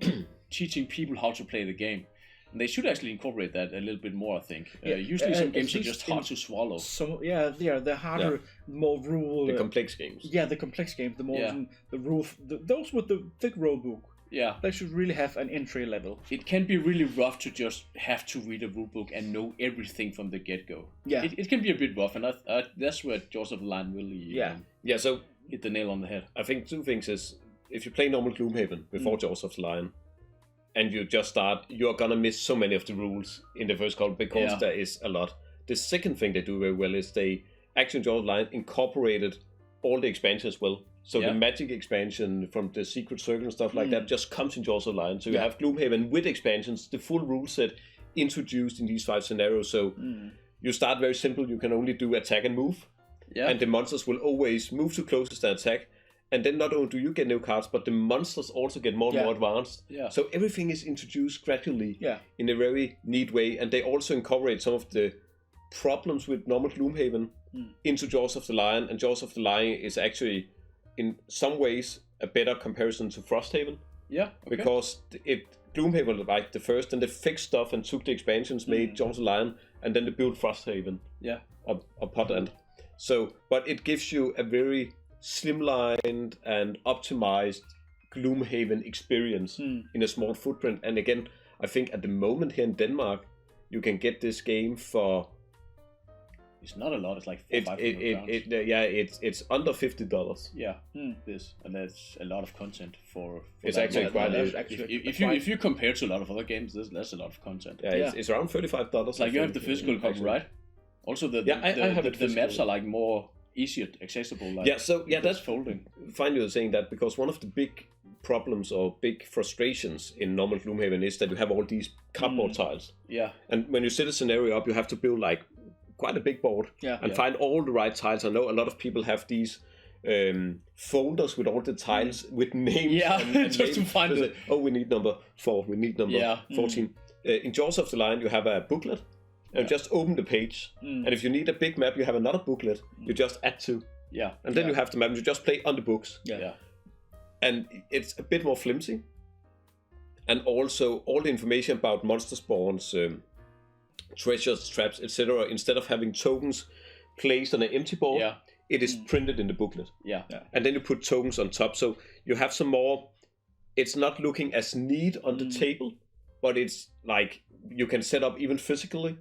teaching people how to play the game. And they should actually incorporate that a little bit more, I think. Usually some games are just hard to swallow. So they're harder, more rule. The complex games. Yeah, the complex games, the more the rule. Those with the thick rule book. Yeah, they should really have an entry level. It can be really rough to just have to read a rule book and know everything from the get-go. Yeah, it can be a bit rough, and that's where Jaws of Lion really so hit the nail on the head. I think 2 things is, if you play normal Gloomhaven before Jaws of Lion, and you just start, you're gonna miss so many of the rules in the first call, because there is a lot. The second thing they do very well is they actually, Jaws of Lion incorporated all the expansions as well. So the magic expansion from the Secret Circle and stuff like that just comes in Jaws of Lion. So you have Gloomhaven with expansions, the full rule set introduced in these 5 scenarios. So you start very simple. You can only do attack and move, and the monsters will always move to closest and attack. And then not only do you get new cards, but the monsters also get more and more advanced. Yeah. So everything is introduced gradually in a very neat way. And they also incorporate some of the problems with normal Gloomhaven into Jaws of the Lion. And Jaws of the Lion is actually, in some ways, a better comparison to Frosthaven. Yeah. Okay. Because Gloomhaven was like the first, and they fixed stuff and took the expansions, made Jaws of the Lion, and then they built Frosthaven upon end. So, but it gives you a very slimlined and optimized Gloomhaven experience in a small footprint. And again, I think at the moment here in Denmark, you can get this game for... It's not a lot. It's like £500. It's under $50. Yeah, this, and that's a lot of content for it's actually quite. If you compare to a lot of other games, that's a lot of content. Yeah, it's around $35. Like you have the physical copy, right? Also, the maps are like more easier accessible. Like, that's folding. Finally, you're saying that, because one of the big problems or big frustrations in normal Gloomhaven is that you have all these cardboard tiles. Yeah. And when you set a scenario up, you have to build like quite a big board and find all the right tiles. I know a lot of people have these folders with all the tiles with names. Yeah, and just to find it. We need number 4. We need number 14. In Jaws of the Lion, you have a booklet. and just open the page. And if you need a big map, you have another booklet. You just add to. Yeah. And then you have the map, and you just play on the books. Yeah. And it's a bit more flimsy. And also, all the information about monster spawns, treasures, traps, etc., instead of having tokens placed on an empty board, it is printed in the booklet. Yeah. And then you put tokens on top. So you have some more... It's not looking as neat on the table, but it's like you can set up even physically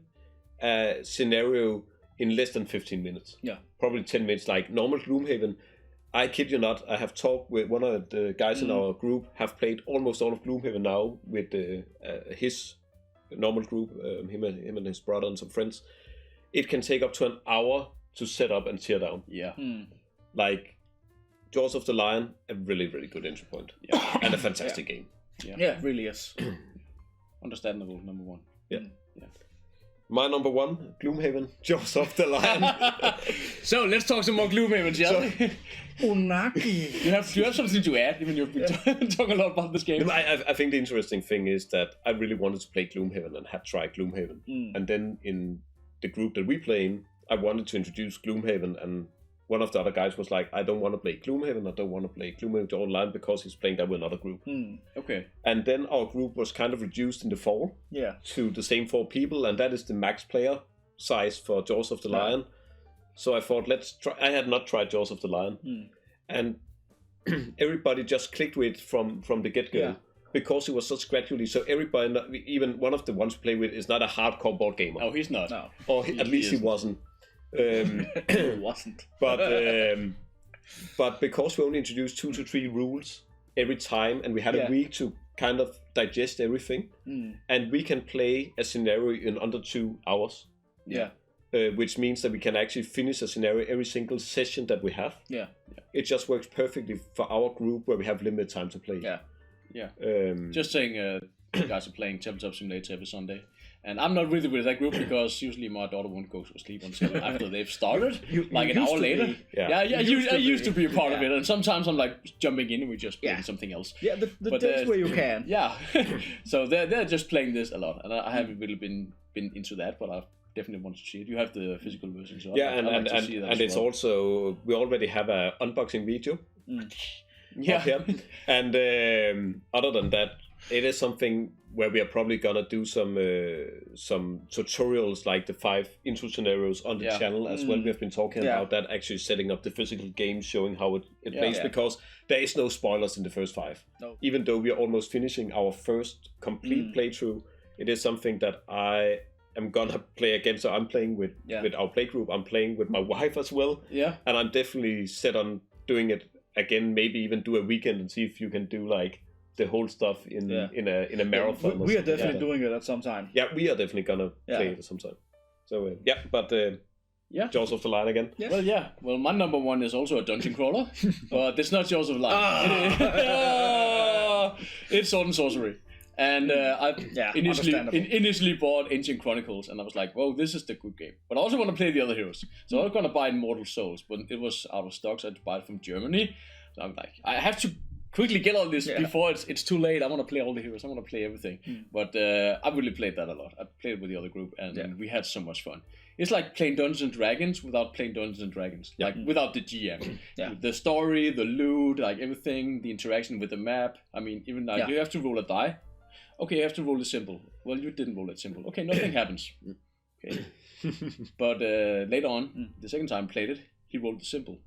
a scenario in less than 15 minutes. Yeah. Probably 10 minutes, like normal Gloomhaven. I kid you not, I have talked with one of the guys in our group, have played almost all of Gloomhaven now with his normal group, him and his brother and some friends. It can take up to an hour to set up and tear down. Yeah. Like Jaws of the Lion, a really, really good entry point. Yeah. And a fantastic game. Yeah, it really is. Understandable, number one. Yeah. My number one, Gloomhaven, Jaws of the Lion. So let's talk some more Gloomhaven, shall we? Unagi. You have something to add, even you've been talking a lot about this game. I think the interesting thing is that I really wanted to play Gloomhaven and had tried Gloomhaven. And then in the group that we play in, I wanted to introduce Gloomhaven, and one of the other guys was like, I don't want to play Gloomhaven, I don't want to play Gloomhaven online because he's playing that with another group. Okay. And then our group was kind of reduced in the fall to the same 4 people, and that is the max player size for Jaws of the Lion. So I thought, let's try. I had not tried Jaws of the Lion. And everybody just clicked with it from the get-go. Because it was such gradually, so everybody, even one of the ones we play with, is not a hardcore board gamer. Oh, he's not. No. Or at least he wasn't. He wasn't. But because we only introduced 2 to 3 rules every time, and we had a week to kind of digest everything, and we can play a scenario in under 2 hours. Yeah. Which means that we can actually finish a scenario every single session that we have. Yeah. It just works perfectly for our group where we have limited time to play. Yeah. Just saying, you guys are playing Tabletop Simulator every Sunday. And I'm not really with that group because usually my daughter won't go to sleep until after they've started, like an hour later. I used to be a part of it, and sometimes I'm like jumping in and we just playing something else. Yeah, the days where you can. Yeah, so they're just playing this a lot, and I haven't really been into that, but I definitely want to see it. You have the physical version, so and it's also, we already have an unboxing video. And other than that, it is something where we are probably gonna do some tutorials, like the 5 intro scenarios on the channel as well. We have been talking about that, actually setting up the physical game, showing how it plays, because there is no spoilers in the first 5. No. Even though we are almost finishing our first complete playthrough, it is something that I am gonna play again. So I'm playing with our play group. I'm playing with my wife as well. Yeah. And I'm definitely set on doing it again. Maybe even do a weekend and see if you can do like the whole stuff in a marathon. We are definitely doing it at some time. Yeah, we are definitely gonna play it at some time. So Jaws of the Lion again. Yes. Well, my number one is also a dungeon crawler, but it's not Jaws of the Lion. It's Sword and Sorcery. And I initially bought Ancient Chronicles, and I was like, "Whoa, this is the good game." But I also want to play the other heroes, so I was gonna buy Immortal Souls, but it was out of stock, so I had to buy it from Germany. So I'm like, I have to quickly get all this before it's too late. I want to play all the heroes. I want to play everything. But I really played that a lot. I played with the other group, and we had so much fun. It's like playing Dungeons and Dragons without playing Dungeons and Dragons, like without the GM. The story, the loot, like everything, the interaction with the map. I mean, even like you have to roll a die. Okay, you have to roll a symbol. Well, you didn't roll a symbol. Okay, nothing happens. Okay. But later on, the second time I played it, he rolled the symbol.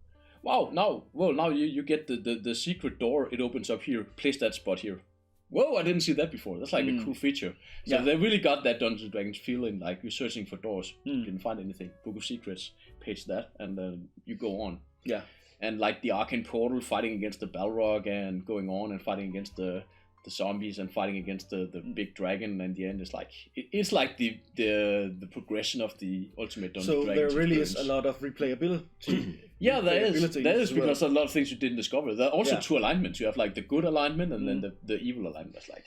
Wow, now you get the secret door. It opens up here. Place that spot here. Whoa, I didn't see that before. That's like a cool feature. So they really got that Dungeons and Dragons feeling, like you're searching for doors. You didn't find anything. Book of Secrets, page that, and then you go on. Yeah. And like the Arcane Portal, fighting against the Balrog and going on and fighting against the zombies and fighting against the big dragon, and in the end it's like the progression of the ultimate Dungeons and Dragons. So there really is a lot of replayability. There is because a lot of things you didn't discover. There are also 2 alignments. You have like the good alignment and then the evil alignment. That's like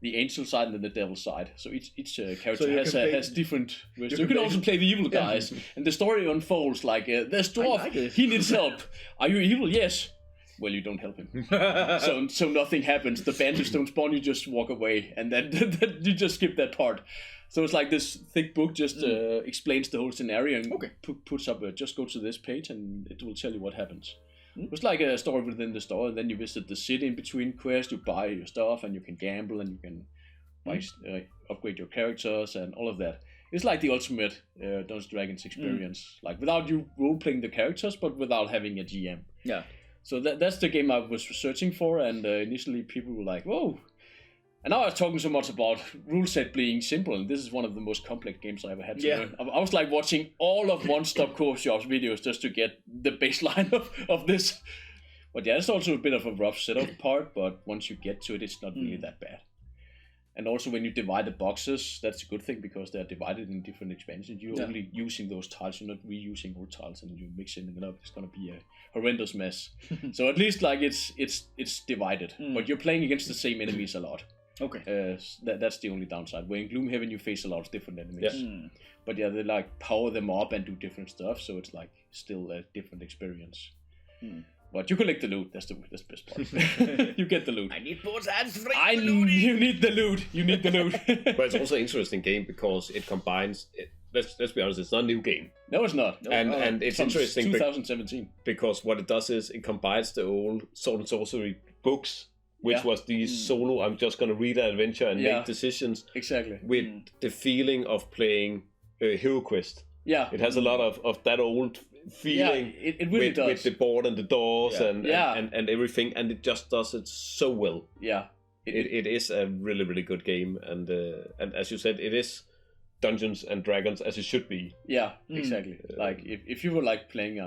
the angel side and then the devil side. So each character has different ways. You can also play the evil guys, and the story unfolds like there's dwarf. He needs help. Are you evil? Yes. well, you don't help him. so nothing happens. The bandits don't spawn. You just walk away, and then you just skip that part. So it's like this thick book just explains the whole scenario and puts up just go to this page and it will tell you what happens. It's like a story within the story, and then you visit the city in between quests, you buy your stuff, and you can gamble, and you can upgrade your characters, and all of that. It's like the ultimate Dungeons & Dragons experience, like without you role-playing the characters, but without having a GM. Yeah. So that's the game I was searching for, and initially people were like, whoa. And now I was talking so much about rule set being simple, and this is one of the most complex games I ever had to learn. I was like watching all of One Stop Co-op Shop's videos just to get the baseline of this. But yeah, it's also a bit of a rough setup part, but once you get to it, it's not really that bad. And also when you divide the boxes, that's a good thing because they're divided in different expansions. You're only using those tiles, you're not reusing old tiles, and you're mixing them up. It's gonna be a horrendous mess. So at least like it's divided, but you're playing against the same enemies a lot. Okay. That's the only downside. Where in Gloomhaven you face a lot of different enemies. But yeah, they like power them up and do different stuff, so it's like still a different experience. But you collect the loot. That's the best part. You get the loot. I need boards and three. You need the loot. You need the loot. But it's also an interesting game because it combines. Let's be honest, it's not a new game. No, it's not. No, and it's interesting 2017 because what it does is it combines the old Sword and Sorcery books, which was these solo, I'm just going to read an adventure and make decisions. Exactly. With the feeling of playing Hero Quest. Yeah. It has a lot of that old feeling. Yeah, it really does. With the board and the doors and everything, and it just does it so well. Yeah. It is a really, really good game, and as you said, it is Dungeons and Dragons as it should be. Yeah, exactly. Like if you were like playing,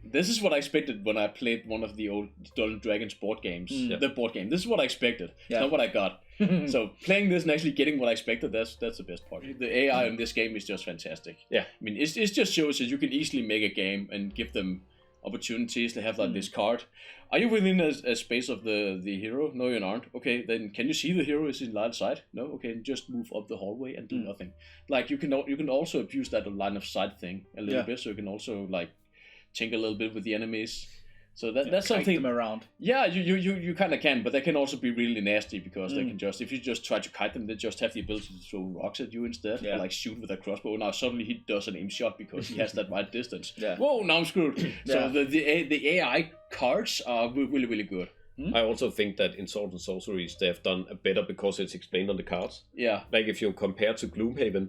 this is what I expected when I played one of the old Dungeons & Dragons board games. The board game. This is what I expected. It's not what I got. So playing this and actually getting what I expected, that's the best part. The AI in this game is just fantastic. Yeah, I mean, it just shows that you can easily make a game and give them opportunities. They have like this card. Are you within a space of the hero? No, you aren't. Okay, then can you see the hero is in line of sight? No. Okay, just move up the hallway and do nothing. Like you can also abuse that line of sight thing a little bit. So you can also like tinker a little bit with the enemies. So that's something. Them around. Yeah, you kind of can, but they can also be really nasty because they can just, if you just try to kite them, they just have the ability to throw rocks at you instead, or like shoot with a crossbow. Now suddenly he does an aim shot because he has that right distance. Whoa, now I'm screwed. So the AI cards are really, really good. I also think that in Sword and Sorceries they have done a better because it's explained on the cards. Yeah. Like if you compare to Gloomhaven,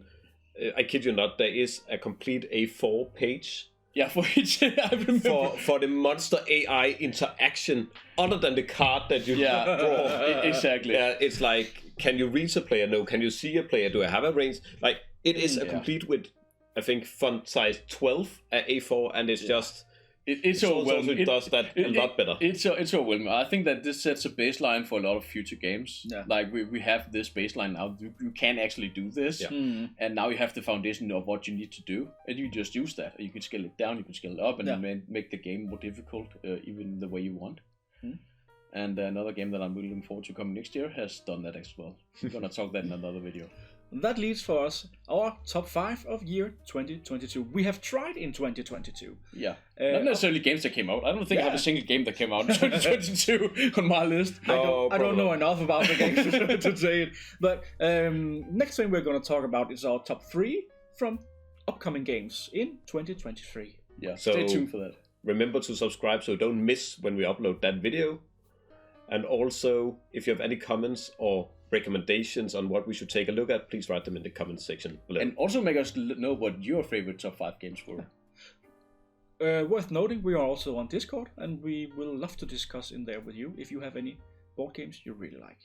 I kid you not, there is a complete A4 page. Yeah, for each, I remember. For the monster AI interaction, other than the card that you draw. Exactly. Yeah, it's like, can you reach a player? No. Can you see a player? Do I have a range? Like, it is a complete with, I think, font size 12 at A4, and it's just... It's overwhelming. It does that a lot better. It's overwhelming. I think that this sets a baseline for a lot of future games. Yeah. Like we have this baseline now. You can actually do this, and now you have the foundation of what you need to do, and you just use that. You can scale it down, you can scale it up, and then make the game more difficult, even the way you want. And another game that I'm really looking forward to coming next year has done that as well. We're gonna talk that in another video. That leads for us our top 5 of year 2022. We have tried in 2022. Yeah. Not necessarily games that came out. I don't think I have a single game that came out in 2022 on my list. I don't know enough about the games to say it. But next thing we're going to talk about is our top 3 from upcoming games in 2023. Yeah, so stay tuned for that. Remember to subscribe so you don't miss when we upload that video. And also, if you have any comments or recommendations on what we should take a look at, please write them in the comment section below. And also make us know what your favorite top 5 games were. Worth noting, we are also on Discord, and we will love to discuss in there with you if you have any board games you really like.